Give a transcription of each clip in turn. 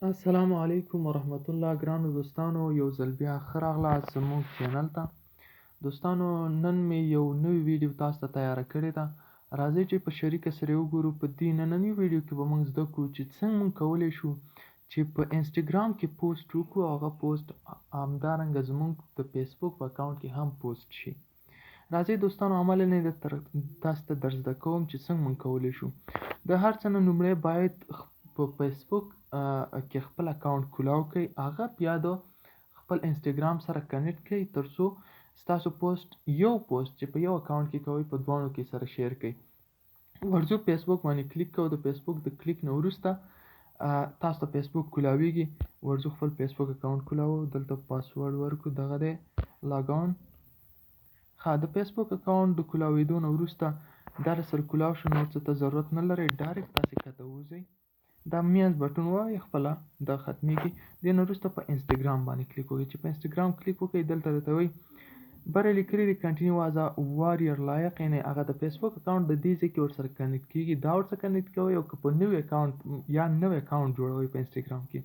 السلام علیکم ورحمت الله ګرانو دوستانو، یو ځل بیا ښه راغلاست زموږ چینل ته. دوستانو، نن مې یو نوی ویډیو تاسو ته تیاره کړې ده. راځئ چې په شریکه سره وګورو. په دې نننۍ ویډیو کې به موږ زده کړو چې څنګه موږ کولی شو چې په انسټاګرام کې پوسټ وکړو، او هغه پوسټ همدارنګه زموږ د فیسبوک په اکاونټ کې هم پوسټ شي. راځئ دوستانو، عملاً یې تاسو ته در زده کوم چې څنګه موږ کولی شو. د هر څه نه لومړی باید په فیسبوک کې خپل اکاونټ کولاو کړئ، هغه بیا د خپل انسټاګرام سره کنیکټ کړئ، ترڅو ستاسو پوسټ چې په یو اکاونټ کې کوئ په دواړو کې سره شیر کړئ. ورځو فیسبوک باندې کلیک کوو. د فیسبوک د کلیک نه وروسته تاسو ته فیسبوک کولاویږي. ورځو خپل فیسبوک اکاونټ کولاوو، دلته پاسورډ ورکړو، دغه دی لاګ آن. د فیسبوک اکاونټ د کولاوېدو نه وروسته دا راسره کولاو شو، نور څه ته ضرورت نه لرئ، ډایرکټ تاسې کته ووځئ. دا مینځ بټن ووهئ، خپله دا ختمیږي. دې نه وروسته په انسټاګرام باندې کلیک وکړئ. چې په انسټاګرام کلیک وکړئ، دلته درته وایي بره لیکلي دي کنټینیو از واریر لایق، یعنې هغه د فیسبوک اکاونټ د دې ځای کې ورسره کنیکټ کېږي. دا ورسره کنیکټ کوئ، او که په نوی اکاونټ یا نوی اکاونټ جوړوئ په انسټاګرام کې،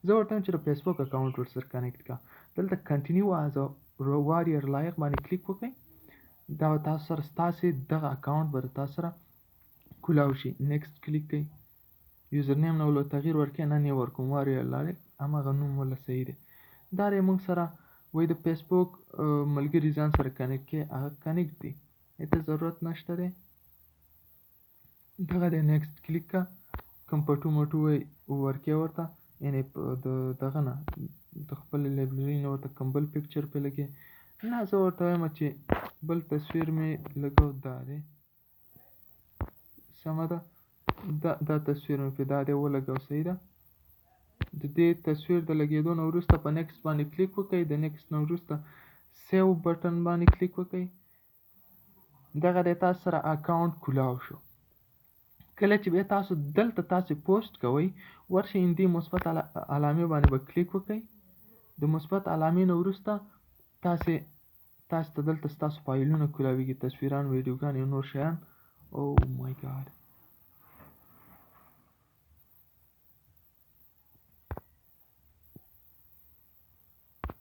زه ورته وایم چې د فیسبوک اکاونټ ورسره کنیکټ کړه. دلته کنټینیو از واریر لایق باندې کلیک وکړئ. دا تاسو سره ستاسې دغه اکاونټ به تاسو سره کولاو شي. نیکسټ کلیک کړئ. یوزر نیم نه ولې تغییر ورکړئ، نن یې ورکوم واریر لایق، هماغه نوم ولې صحیح دی. دا دی موږ سره وایي د فیسبوک ملګري ځان سره کنیکټ کړئ، هغه کنیکټ دی، هېڅ ضرورت نشته دی. دغه دی نیکسټ کلیک کړه. کوم پټو مټو وایي ورکړئ ورته، یعنې د دغه نه د خپل لایبرري نه ورته کوم بل پکچر پرې لګوئ. نه، زه ورته وایم چې بل تصویر مې لګو، دا دی سمه ده. دا تصویر مې پرې دا دی ولګو، صحیح ده. د دې تصویر د لګېدو نه وروسته په نیکسټ باندې کلیک وکړئ. د نیکسټ نه وروسته سیو بټن باندې کلیک وکړئ. دغه دی تاسو سره اکاونټ کولاو شو. کله چې بیا تاسو دلته پوسټ کوئ، ورشئ دې مثبت علامې باندې به کلیک وکړئ. د مثبت علامې نه وروسته تاسو ته دلته ستاسو فایلونه کولاویږي، تصویران، ویډیوګان او نور شیان. او مای ګاډ،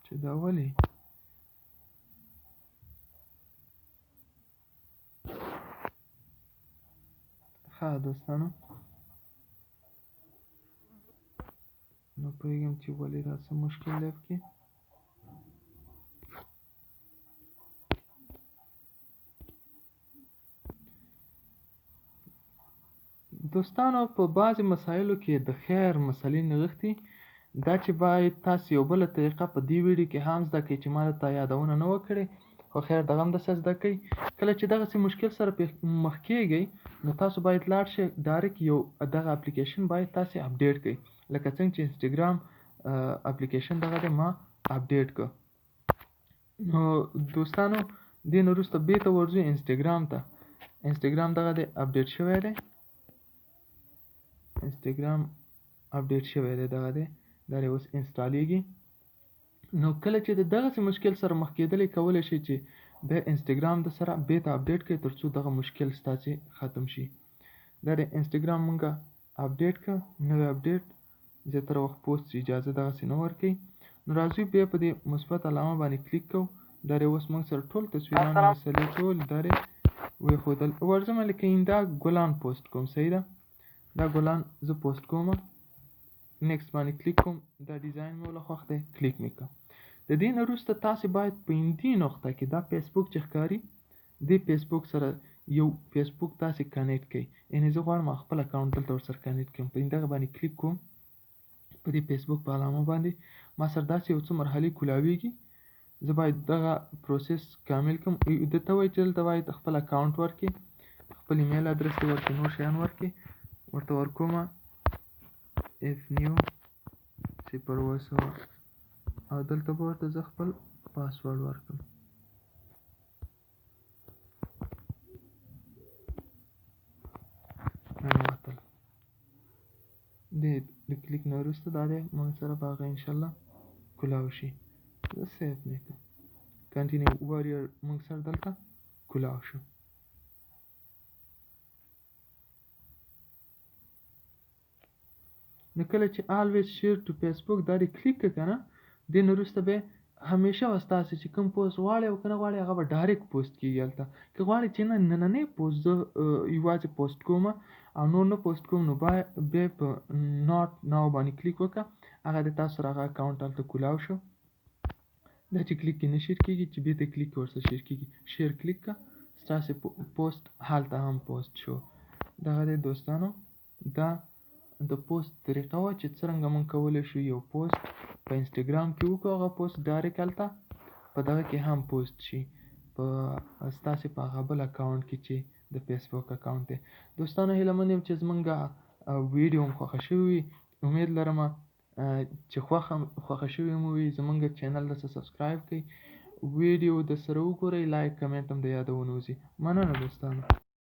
چې دا ولې ښه دوستانو، نه پوهېږم چې ولې دا څه مشکل دی پکې. دوستانو، په بعضې مسایلو کې د خیر مسلې نغښتي، دا چې باید تاسو یو بله طریقه په دې ویډیو کې هم زده کړئ چې ما درته یادونه نه وه کړې، خو خیر دغه هم داسې زده کړئ. کله چې دغسې مشکل سره مخ کېږئ، نو تاسو باید لاړ شئ ډایرکټ یو دغه اپلیکیشن باید تاسې اپډیټ کړئ، لکه څنګه چې انسټاګرام اپلیکیشن دغه دی ما اپډیټ کړ. نو دوستانو، دې نه وروسته بېرته ورځو انسټاګرام ته. انسټاګرام دغه دی اپډیټ شوی دی. انسټاګرام اپډیټ شوی دی، دغه دی، دا دی اوس انسټالیږي. نو کله چې د دغسې مشکل سره مخ کېدلی، کولی شئ چې د انسټاګرام د سره بېرته اپډیټ کړئ، تر څو دغه مشکل ستاسې ختم شي. دا دی انسټاګرام مونږه اپډیټ کړه، نوی اپډیټ. زیاتره وخت پوسټ اجازه دغسې نه ورکوي. نو راځو بیا په دې مثبت علامه باندې کلیک کوو. دا دی اوس موږ سره ټول تصویران مسلې ټول دا دی وښودل. ورځم لکه ایندا ګلان پوسټ کوم، صحیح ده. دا ګلان زه پوسټ کوم. نیکسټ باندې کلیک کوم. دا ډیزاین مې وله خوښ دی، کلیک مې کړه. د دې نه وروسته تاسې باید په همدې نقطه کې دا فیسبوک چې ښکاري، دې فیسبوک سره یو فیسبوک تاسې کنیکټ کړئ. یعنې زه غواړم خپل اکاونټ دلته ورسره کنیکټ کړم. په دغه باندې کلیک کوم، په دې فیسبوک په علامه باندې ما سره داسې یو څه مرحلې کولاویږي. زه باید دغه پروسس کامل کړم. دته وایي چې دلته باید خپل اکاونټ ورکړي، خپل ایمیل ادرس یې ورکړي، نور شیان ورکړي. ورته ورکومه اف نیو 0 او دلته به ورته زه خپل پاسورډ ورکړم. ننوتل. د کلیک نه وروسته دا دی موږ سره به هغه انشاءالله کولاو شي. زه سیف مې کړم. کنټینیو واریر موږ سره دلته کولاو شو. نو کله چې always share to Facebook دا دې کلیک کړه که نه دې نه وروسته به همیشه به ستاسې چې کوم پوسټ غواړئ او که نه غواړئ هغه به ډایرکټ پوسټ کېږي هلته که غواړئ چې نه نننی پوسټ زه یوازې پوسټ کوم او نور نه پوسټ کوم نو بیا په ناٹ ناو باندې کلیک وکړه هغه د تاسو سره هغه اکاونټ هلته کولاو شو دا چې کلیک کې نه شیر کېږي چې بیا ته کلیک ورسره شیر کېږي شیر کلیک کړه ستاسې پوسټ هلته هم پوسټ شو دغه دی دوستانو دا د پوسټ طریقه وه چې څرنګه موږ کولی شو یو پوسټ په انسټاګرام کې وکړو هغه پوسټ ډایرکټ هلته په دغه کې هم پوسټ شي په ستاسې په هغه بل اکاونټ کې چې د فیسبوک اکاونټ دی دوستانو هیله من یم چې زمونږ ویډیو هم خوښه شوې وي امید لرم چې خوښه شوې مو وي زمونږ چینل ته سبسکرایب کړئ ویډیو د سره وګورئ لایک کمنټ هم د یادونه وځي مننه دوستانو